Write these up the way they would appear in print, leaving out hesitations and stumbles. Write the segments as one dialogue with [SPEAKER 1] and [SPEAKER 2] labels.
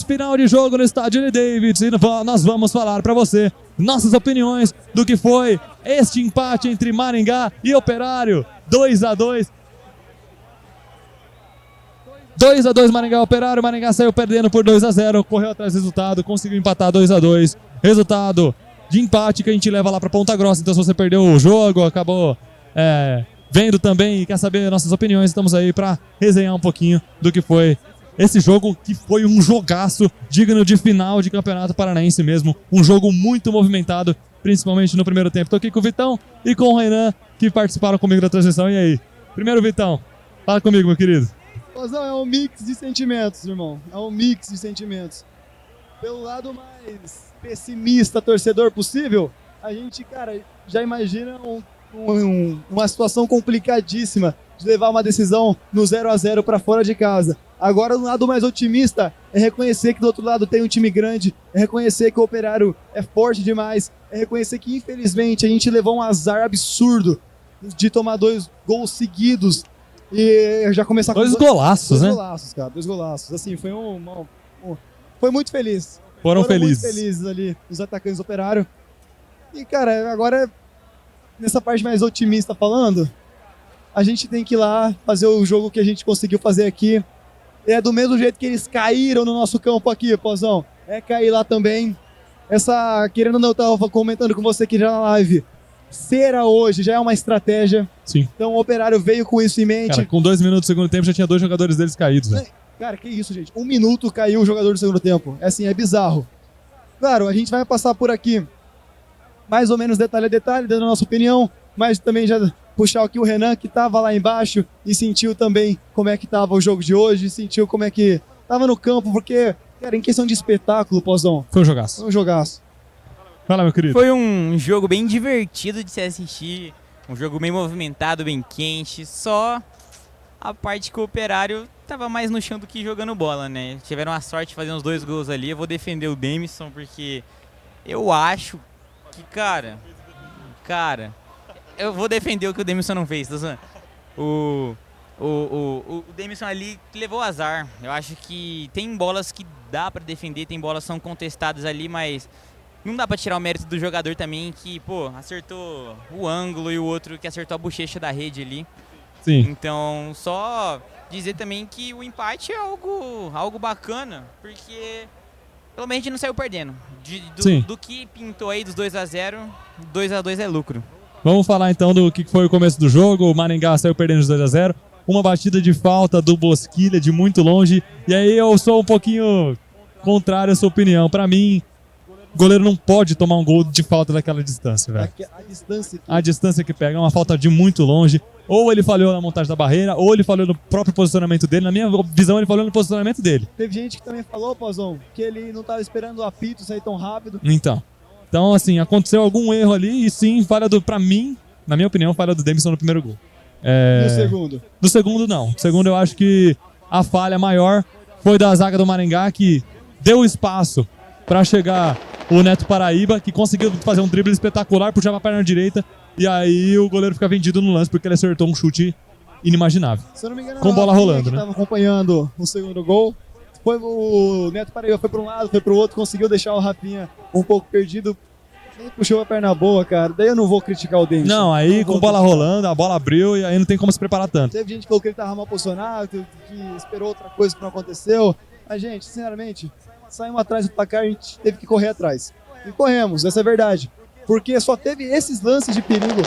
[SPEAKER 1] final de jogo no estádio de Davids e nós vamos falar para você nossas opiniões do que foi este empate entre Maringá e Operário. 2-2. 2-2 Maringá Operário. Maringá saiu perdendo por 2-0, correu atrás do resultado, conseguiu empatar 2-2. Resultado de empate que a gente leva lá para Ponta Grossa. Então, se você perdeu o jogo, acabou vendo também e quer saber nossas opiniões, estamos aí para resenhar um pouquinho do que foi esse jogo, que foi um jogaço digno de final de Campeonato Paranaense mesmo. Um jogo muito movimentado, principalmente no primeiro tempo. Estou aqui com o Vitão e com o Renan, que participaram comigo da transmissão. E aí? Primeiro, Vitão, fala comigo, meu querido.
[SPEAKER 2] Pozão, é um mix de sentimentos, irmão. É um mix de sentimentos. Pelo lado mais pessimista, torcedor possível, a gente, cara, já imagina uma situação complicadíssima de levar uma decisão no 0-0 para fora de casa. Agora, no lado mais otimista, é reconhecer que do outro lado tem um time grande, é reconhecer que o Operário é forte demais, é reconhecer que, infelizmente, a gente levou um azar absurdo de tomar 2 gols seguidos e já começar com
[SPEAKER 1] dois golaços, né?
[SPEAKER 2] 2 golaços, cara, 2 golaços. Assim, foi muito feliz.
[SPEAKER 1] Foram felizes.
[SPEAKER 2] Muito felizes ali, os atacantes do Operário. E, cara, agora, nessa parte mais otimista falando, a gente tem que ir lá fazer o jogo que a gente conseguiu fazer aqui. É do mesmo jeito que eles caíram no nosso campo aqui, Pozão. É cair lá também. Querendo ou não, eu tava comentando com você aqui já na live. Cera hoje já é uma estratégia.
[SPEAKER 1] Sim.
[SPEAKER 2] Então o Operário veio com isso em mente.
[SPEAKER 1] Cara, com 2 minutos do segundo tempo já tinha 2 jogadores deles caídos, velho.
[SPEAKER 2] Cara, que isso, gente. 1 minuto caiu o jogador do segundo tempo. É assim, é bizarro. Claro, a gente vai passar por aqui mais ou menos detalhe a detalhe, dando a nossa opinião, mas também já puxar aqui o Renan, que estava lá embaixo e sentiu também como é que estava o jogo de hoje, sentiu como é que estava no campo, porque, cara, em questão de espetáculo, Pozão,
[SPEAKER 1] foi um jogaço.
[SPEAKER 2] Foi um jogaço.
[SPEAKER 1] Fala, meu querido.
[SPEAKER 3] Foi um jogo bem divertido de se assistir, um jogo bem movimentado, bem quente, só a parte que o Operário tava mais no chão do que jogando bola, né? Tiveram a sorte de fazer uns 2 gols ali. Eu vou defender o Demisson porque eu acho que, cara, eu vou defender o que o Demisson não fez, tá zoando? O Demisson ali levou azar. Eu acho que tem bolas que dá pra defender, tem bolas que são contestadas ali, mas não dá pra tirar o mérito do jogador também, que, pô, acertou o ângulo e o outro que acertou a bochecha da rede ali.
[SPEAKER 1] Sim.
[SPEAKER 3] Então, só dizer também que o empate é algo bacana, porque pelo menos a gente não saiu perdendo. Do que pintou aí dos 2-0, 2-2 é lucro.
[SPEAKER 1] Vamos falar então do que foi o começo do jogo. O Maringá saiu perdendo de 2-0. Uma batida de falta do Bosquilha de muito longe. E aí eu sou um pouquinho contrário à sua opinião. Pra mim, o goleiro não pode tomar um gol de falta daquela distância, velho. A distância que pega é uma falta de muito longe. Ou ele falhou na montagem da barreira, ou ele falhou no próprio posicionamento dele. Na minha visão, ele falhou no posicionamento dele.
[SPEAKER 2] Teve gente que também falou, Pozão, que ele não estava esperando o apito sair tão rápido.
[SPEAKER 1] Então, assim, aconteceu algum erro ali e sim, pra mim, na minha opinião, falha do Demisson no primeiro gol.
[SPEAKER 2] No segundo?
[SPEAKER 1] No segundo, não. No segundo, eu acho que a falha maior foi da zaga do Maringá, que deu espaço para chegar o Neto Paraíba, que conseguiu fazer um drible espetacular, puxar pra perna direita, e aí o goleiro fica vendido no lance, porque ele acertou um chute inimaginável.
[SPEAKER 2] Se eu não me engano,
[SPEAKER 1] com bola rolando, né?
[SPEAKER 2] Estava acompanhando o segundo gol. O Neto Paraíba foi para um lado, foi para o outro, conseguiu deixar o Rafinha um pouco perdido. Nem puxou a perna boa, cara. Daí eu não vou criticar o Denis.
[SPEAKER 1] Não, aí com bola rolando, a bola abriu e aí não tem como se preparar tanto.
[SPEAKER 2] Teve gente que falou que ele tava mal posicionado, que esperou outra coisa que não aconteceu. Mas, gente, sinceramente, saímos atrás do placar, a gente teve que correr atrás. E corremos, essa é a verdade. Porque só teve esses lances de perigo,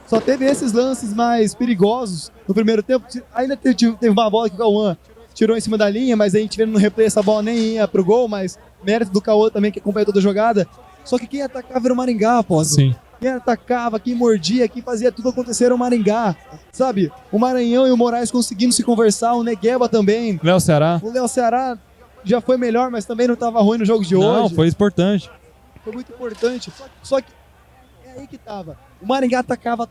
[SPEAKER 2] só teve esses lances mais perigosos no primeiro tempo. Ainda teve uma bola que o Cauã tirou em cima da linha, mas a gente vendo no replay essa bola nem ia pro gol, mas mérito do Cauã também, que acompanha toda a jogada. Só que quem atacava era o Maringá, após.
[SPEAKER 1] Sim.
[SPEAKER 2] Quem atacava, quem mordia, quem fazia tudo acontecer era o Maringá. Sabe? O Maranhão e o Moraes conseguindo se conversar, o Negueba também.
[SPEAKER 1] Léo Ceará.
[SPEAKER 2] O Léo Ceará já foi melhor, mas também não estava ruim no jogo de hoje.
[SPEAKER 1] Não, foi importante.
[SPEAKER 2] Foi muito importante. Só que é aí que tava. O Maringá atacava.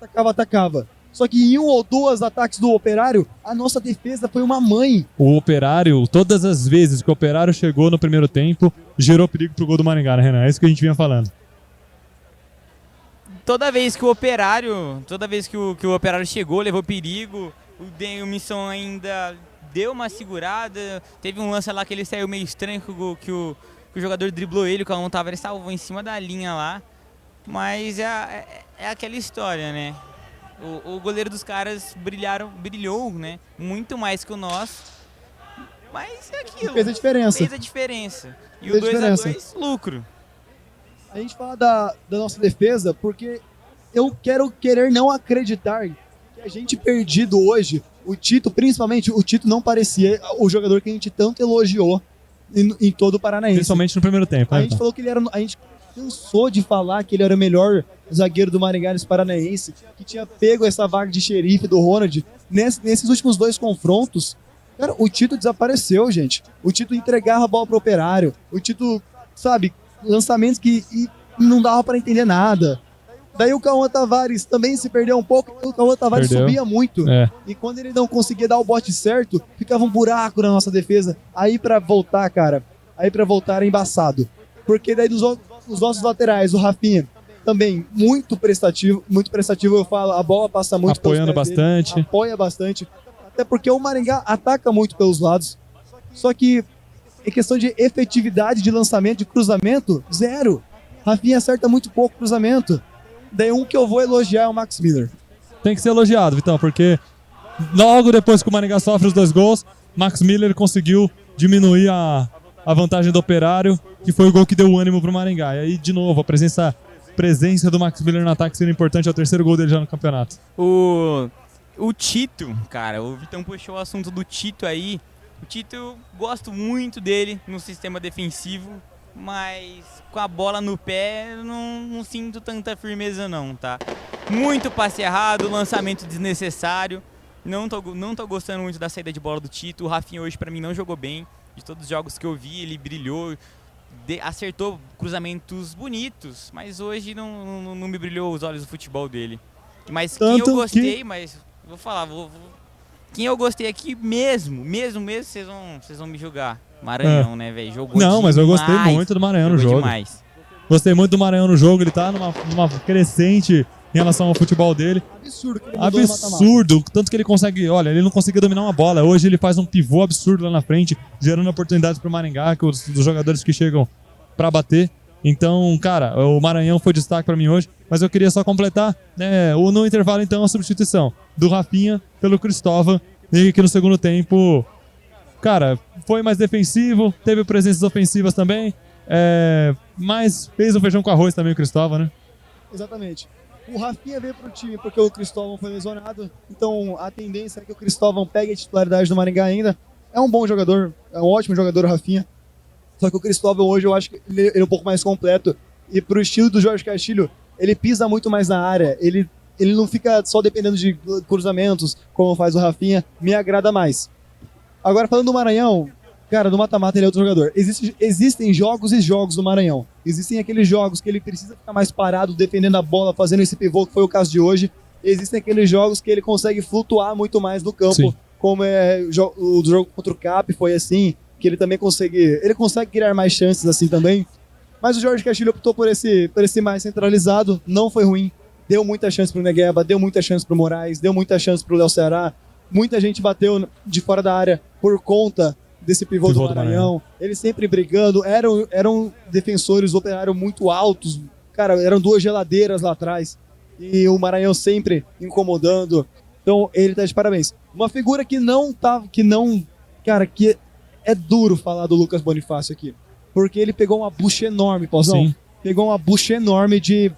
[SPEAKER 2] Só que em um ou dois ataques do Operário, a nossa defesa foi uma mãe.
[SPEAKER 1] O Operário, todas as vezes que o Operário chegou no primeiro tempo, gerou perigo pro gol do Maringá, né, Renan? É isso que a gente vinha falando.
[SPEAKER 3] Toda vez que o Operário chegou, levou perigo. O Demisson ainda deu uma segurada. Teve um lance lá que ele saiu meio estranho, que o jogador driblou ele, o Cauã Tavares salvou em cima da linha lá. Mas é aquela história, né? O goleiro dos caras brilhou, né? Muito mais que o nosso. Mas é aquilo.
[SPEAKER 2] Fez a diferença.
[SPEAKER 3] Fez a diferença. E o 2-2, lucro.
[SPEAKER 2] A gente fala da nossa defesa porque eu querer não acreditar que a gente perdido hoje, o Tito, principalmente, o Tito não parecia o jogador que a gente tanto elogiou em todo o Paranaense.
[SPEAKER 1] Principalmente no primeiro tempo.
[SPEAKER 2] A gente falou que ele era... A gente cansou de falar que ele era o melhor zagueiro do Maringá nesse Paranaense, que tinha pego essa vaga de xerife do Ronald. Nesses últimos 2 confrontos, cara, o Tito desapareceu, gente. O Tito entregava a bola pro Operário. O Tito, sabe, lançamentos que não dava para entender nada. Daí o Cauã Tavares também se perdeu um pouco. O Cauã Tavares subia muito. E quando ele não conseguia dar o bote certo, ficava um buraco na nossa defesa. Aí pra voltar, cara, era embaçado. Porque daí os nossos laterais, o Rafinha, também muito prestativo, eu falo, a bola passa muito
[SPEAKER 1] apoiando bastante.
[SPEAKER 2] Dele, apoia bastante. Até porque o Maringá ataca muito pelos lados. Só que em questão de efetividade de lançamento, de cruzamento, zero. Rafinha acerta muito pouco cruzamento. Daí um que eu vou elogiar é o Max Miller.
[SPEAKER 1] Tem que ser elogiado, Vitão, porque logo depois que o Maringá sofre os 2 gols, Max Miller conseguiu diminuir a vantagem do Operário, que foi o gol que deu o ânimo pro Maringá. E aí, de novo, a presença do Max Miller no ataque sendo importante, é o 3º gol dele já no campeonato.
[SPEAKER 3] O Tito, cara, o Vitão puxou o assunto do Tito aí. O Tito, eu gosto muito dele no sistema defensivo, mas com a bola no pé não sinto tanta firmeza não, tá? Muito passe errado, lançamento desnecessário. Não tô gostando muito da saída de bola do Tito. O Rafinha hoje pra mim não jogou bem. De todos os jogos que eu vi, ele brilhou, acertou cruzamentos bonitos, mas hoje não me brilhou os olhos do futebol dele. Mas quem eu gostei, mas vou falar, quem eu gostei aqui mesmo, vocês vão me julgar. Maranhão, né, velho? Jogou demais.
[SPEAKER 1] Não, mas eu gostei muito do Maranhão no jogo.
[SPEAKER 3] Demais.
[SPEAKER 1] Gostei muito do Maranhão no jogo, ele tá numa crescente em relação ao futebol dele.
[SPEAKER 2] Absurdo que ele
[SPEAKER 1] mudou absurdo, tanto que ele consegue, olha, ele não conseguia dominar uma bola. Hoje ele faz um pivô absurdo lá na frente, gerando oportunidades pro Maringá, dos jogadores que chegam pra bater. Então, cara, o Maranhão foi destaque pra mim hoje, mas eu queria só completar, né, no intervalo então a substituição do Rafinha pelo Cristóvão, e que no segundo tempo, cara, foi mais defensivo, teve presenças ofensivas também, mas fez o feijão com arroz também o Cristóvão, né?
[SPEAKER 2] Exatamente. O Rafinha veio pro time porque o Cristóvão foi lesionado, então a tendência é que o Cristóvão pegue a titularidade do Maringá ainda. É um bom jogador, é um ótimo jogador o Rafinha, só que o Cristóvão hoje eu acho que ele é um pouco mais completo, e pro estilo do Jorge Castilho, ele pisa muito mais na área, ele não fica só dependendo de cruzamentos, como faz o Rafinha, me agrada mais. Agora falando do Maranhão, cara, no mata-mata ele é outro jogador. Existem jogos e jogos do Maranhão. Existem aqueles jogos que ele precisa ficar mais parado, defendendo a bola, fazendo esse pivô, que foi o caso de hoje. Existem aqueles jogos que ele consegue flutuar muito mais no campo, sim, como o jogo contra o Cap foi assim, que ele também consegue criar mais chances assim também. Mas o Jorge Castilho optou por esse mais centralizado, não foi ruim. Deu muita chance pro Negueba, deu muita chance pro Moraes, deu muita chance pro Léo Ceará. Muita gente bateu de fora da área por conta desse pivô do Maranhão. Eles sempre brigando, eram defensores do Operário muito altos. Cara, eram 2 geladeiras lá atrás. E o Maranhão sempre incomodando. Então ele tá de parabéns. Uma figura que que é duro falar do Lucas Bonifácio aqui. Porque ele pegou uma bucha enorme, Pauzão.
[SPEAKER 1] Sim.
[SPEAKER 2] Pegou uma bucha enorme de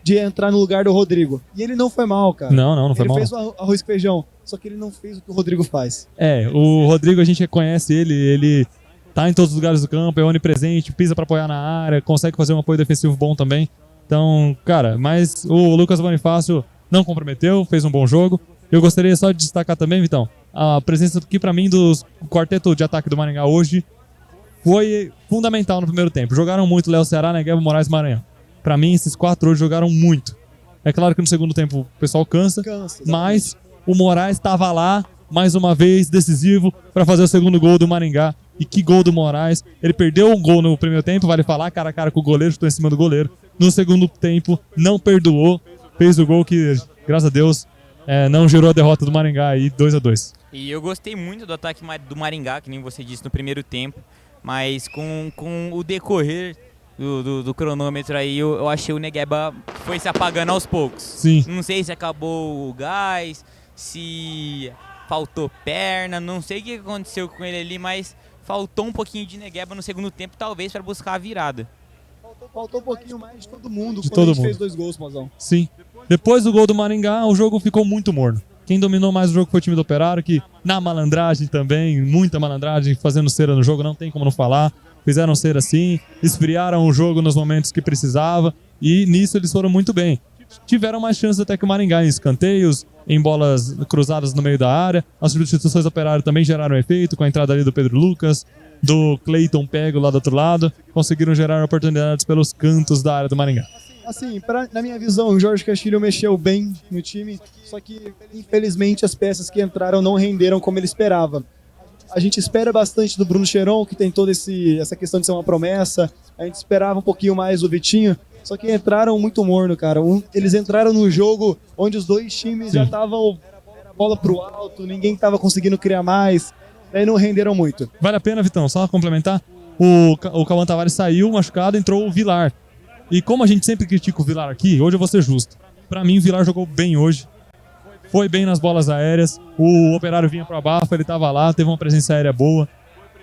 [SPEAKER 2] entrar no lugar do Rodrigo. E ele não foi mal, cara.
[SPEAKER 1] Não foi mal.
[SPEAKER 2] Ele fez o arroz e feijão, só que ele não fez o que o Rodrigo faz.
[SPEAKER 1] O Rodrigo a gente reconhece ele tá em todos os lugares do campo, é onipresente, pisa pra apoiar na área, consegue fazer um apoio defensivo bom também. Então, cara, mas o Lucas Bonifácio não comprometeu, fez um bom jogo. Eu gostaria só de destacar também, Vitão, a presença aqui pra mim do quarteto de ataque do Maringá hoje foi fundamental no primeiro tempo. Jogaram muito Léo Ceará, Negueba, Moraes e Maranhão. Pra mim, esses 4 hoje jogaram muito. É claro que no segundo tempo o pessoal cansa, mas o Moraes estava lá, mais uma vez, decisivo, para fazer o segundo gol do Maringá. E que gol do Moraes. Ele perdeu um gol no primeiro tempo, vale falar, cara a cara com o goleiro, estou em cima do goleiro. No segundo tempo, não perdoou, fez o gol que, graças a Deus, não gerou a derrota do Maringá aí, 2-2.
[SPEAKER 3] E eu gostei muito do ataque do Maringá, que nem você disse no primeiro tempo, mas com o decorrer do cronômetro aí, eu achei o Negueba foi se apagando aos poucos.
[SPEAKER 1] Sim.
[SPEAKER 3] Não sei se acabou o gás, se faltou perna, não sei o que aconteceu com ele ali, mas faltou um pouquinho de Negueba no segundo tempo, talvez para buscar a virada.
[SPEAKER 2] Faltou um pouquinho mais de todo mundo
[SPEAKER 1] De
[SPEAKER 2] quando
[SPEAKER 1] todo
[SPEAKER 2] a gente
[SPEAKER 1] mundo.
[SPEAKER 2] fez 2 gols, Mozão.
[SPEAKER 1] Sim. Depois do gol do Maringá, o jogo ficou muito morno. Quem dominou mais o jogo foi o time do Operário, que na malandragem também, muita malandragem, fazendo cera no jogo, não tem como não falar. Fizeram cera assim, esfriaram o jogo nos momentos que precisava e nisso eles foram muito bem. Tiveram mais chances até que o Maringá em escanteios, em bolas cruzadas no meio da área. As substituições do Operário também geraram efeito, com a entrada ali do Pedro Lucas, do Cleiton Pego lá do outro lado. Conseguiram gerar oportunidades pelos cantos da área do Maringá.
[SPEAKER 2] Assim, na minha visão, o Jorge Castilho mexeu bem no time, só que infelizmente as peças que entraram não renderam como ele esperava. A gente espera bastante do Bruno Cheron, que tem toda essa questão de ser uma promessa. A gente esperava um pouquinho mais do Vitinho, só que entraram muito morno, cara. Eles entraram no jogo onde os dois times já estavam bola pro alto, ninguém estava conseguindo criar mais, daí não renderam muito.
[SPEAKER 1] Vale a pena, Vitão, só complementar. O Cauã Tavares saiu machucado, entrou o Vilar. E como a gente sempre critica o Vilar aqui, hoje eu vou ser justo. Pra mim, o Vilar jogou bem hoje. Foi bem nas bolas aéreas. O Operário vinha pra baixo, ele tava lá, teve uma presença aérea boa.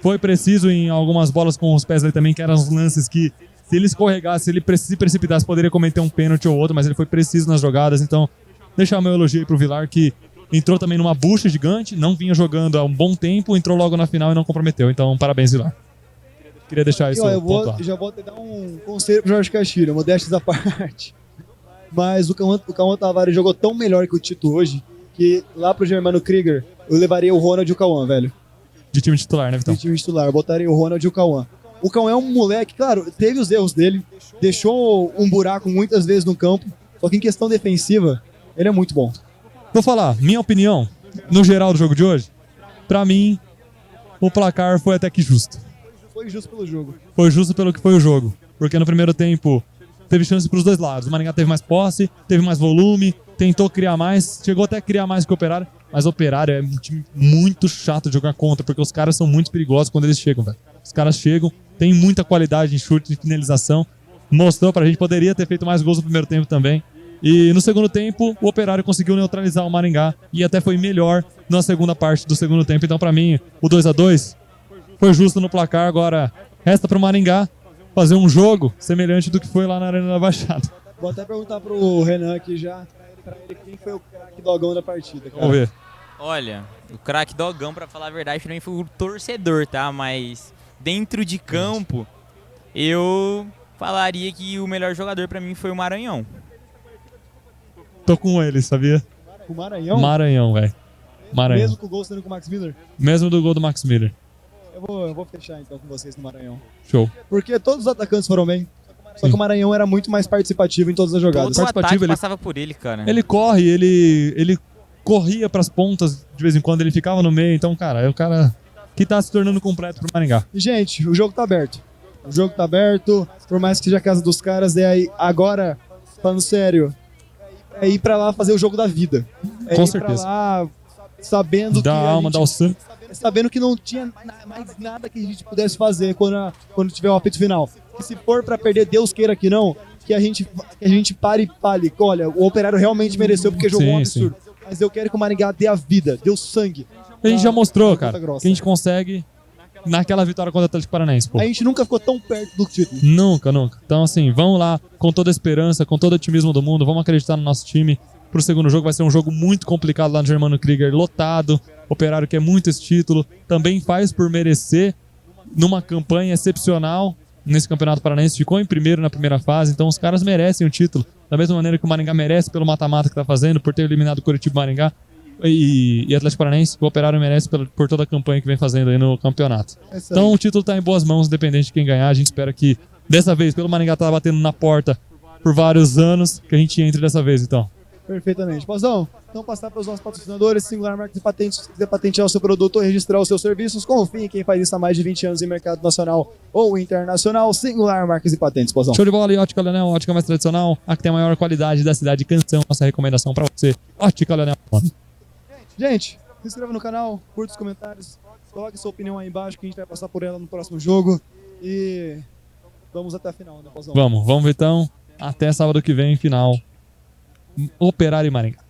[SPEAKER 1] Foi preciso em algumas bolas com os pés ali também, que eram os lances que, se ele escorregasse, se ele se precipitasse, poderia cometer um pênalti ou outro, mas ele foi preciso nas jogadas. Então, deixar o meu elogio aí pro Vilar, que entrou também numa bucha gigante, não vinha jogando há um bom tempo, entrou logo na final e não comprometeu. Então, parabéns, Vilar. Queria deixar isso pontuado.
[SPEAKER 2] Já vou te dar um conselho pro Jorge Castilho, modéstia da parte. Mas o Cauã Tavares jogou tão melhor que o Tito hoje, que lá pro Germano Krieger, eu levaria o Ronald e o Cauã, velho.
[SPEAKER 1] De time titular, né, Vitão?
[SPEAKER 2] De time titular, eu botaria o Ronald e o Cauã. O Cauã é um moleque, claro, teve os erros dele, deixou um buraco muitas vezes no campo, só que em questão defensiva, ele é muito bom.
[SPEAKER 1] Vou falar, minha opinião, no geral do jogo de hoje, pra mim, o placar foi até que justo.
[SPEAKER 2] Foi justo pelo jogo.
[SPEAKER 1] Foi justo pelo que foi o jogo. Porque no primeiro tempo teve chance pros dois lados. O Maringá teve mais posse, teve mais volume, tentou criar mais, chegou até a criar mais que o Operário, mas o Operário é um time muito chato de jogar contra, porque os caras são muito perigosos quando eles chegam, velho. Os caras chegam, tem muita qualidade em chute, de finalização, mostrou pra gente, poderia ter feito mais gols no primeiro tempo também. E no segundo tempo, o Operário conseguiu neutralizar o Maringá e até foi melhor na segunda parte do segundo tempo. Então, pra mim, o 2-2 foi justo no placar. Agora resta pro Maringá fazer um jogo semelhante do que foi lá na Arena da Baixada.
[SPEAKER 2] Vou até perguntar pro Renan aqui já, pra ele, quem foi o craque dogão da partida, cara.
[SPEAKER 1] Vamos ver.
[SPEAKER 3] Olha, o craque Dogão, pra falar a verdade, pra mim foi o torcedor, tá? Mas dentro de campo, eu falaria que o melhor jogador pra mim foi o Maranhão.
[SPEAKER 1] Tô com ele, sabia?
[SPEAKER 2] O Maranhão?
[SPEAKER 1] Maranhão, velho. Maranhão.
[SPEAKER 2] Mesmo com o gol sendo com o Max Miller?
[SPEAKER 1] Mesmo do gol do Max Miller.
[SPEAKER 2] Eu vou fechar então com vocês no Maranhão.
[SPEAKER 1] Show.
[SPEAKER 2] Porque todos os atacantes foram bem. Só
[SPEAKER 1] Sim.
[SPEAKER 2] que o Maranhão era muito mais participativo em todas as jogadas.
[SPEAKER 3] Todo o ataque
[SPEAKER 1] participativo, ele-
[SPEAKER 3] passava por ele, cara.
[SPEAKER 1] Ele corre, ele corria pras pontas de vez em quando, ele ficava no meio. Então, cara, é o cara que tá se tornando completo pro Maringá.
[SPEAKER 2] E, gente, o jogo tá aberto. O jogo tá aberto, por mais que seja a casa dos caras, é aí, agora, falando sério, é ir pra lá fazer o jogo da vida. É
[SPEAKER 1] Com
[SPEAKER 2] ir
[SPEAKER 1] certeza.
[SPEAKER 2] pra lá sabendo
[SPEAKER 1] Dá
[SPEAKER 2] que
[SPEAKER 1] a alma, dá o sangue.
[SPEAKER 2] sabendo que não tinha mais nada que a gente pudesse fazer quando tiver o apito final. E se for pra perder, Deus queira que não, que a gente pare e fale, olha, o Operário realmente mereceu porque jogou um
[SPEAKER 1] Sim,
[SPEAKER 2] absurdo. Mas eu quero que o Maringá dê a vida, dê o sangue.
[SPEAKER 1] A gente já mostrou,
[SPEAKER 2] Ponta
[SPEAKER 1] cara,
[SPEAKER 2] Grossa.
[SPEAKER 1] que a gente consegue naquela vitória contra o Atlético Paranaense, pô.
[SPEAKER 2] A gente nunca ficou tão perto do título.
[SPEAKER 1] Nunca, nunca. Então, assim, vamos lá com toda a esperança, com todo o otimismo do mundo, vamos acreditar no nosso time. Pro segundo jogo vai ser um jogo muito complicado lá no Germano Krieger, lotado. Operário quer muito esse título, também faz por merecer numa campanha excepcional nesse Campeonato Paranaense, ficou em primeiro na primeira fase, então os caras merecem o título, da mesma maneira que o Maringá merece pelo mata-mata que tá fazendo, por ter eliminado o Coritiba e Maringá e Atlético Paranaense, o Operário merece por toda a campanha que vem fazendo aí no campeonato. Então o título tá em boas mãos, independente de quem ganhar. A gente espera que dessa vez, pelo Maringá tá batendo na porta por vários anos, que a gente entre dessa vez, então.
[SPEAKER 2] Perfeitamente. Pozão, então passar para os nossos patrocinadores, Singular Marcas e Patentes, se quiser patentear o seu produto ou registrar os seus serviços, confie em quem faz isso há mais de 20 anos em mercado nacional ou internacional, Singular Marcas e Patentes, Pozão.
[SPEAKER 1] Show de bola e Ótica Leonel, ótica mais tradicional, a que tem a maior qualidade da cidade de Canção, nossa recomendação pra você, Ótica Leonel.
[SPEAKER 2] Gente, Se inscreva no canal, curta os comentários, coloque sua opinião aí embaixo que a gente vai passar por ela no próximo jogo. E vamos até a final, né, Pauzão?
[SPEAKER 1] Vamos, Vitão. Até sábado que vem, final. Operário e Maringá.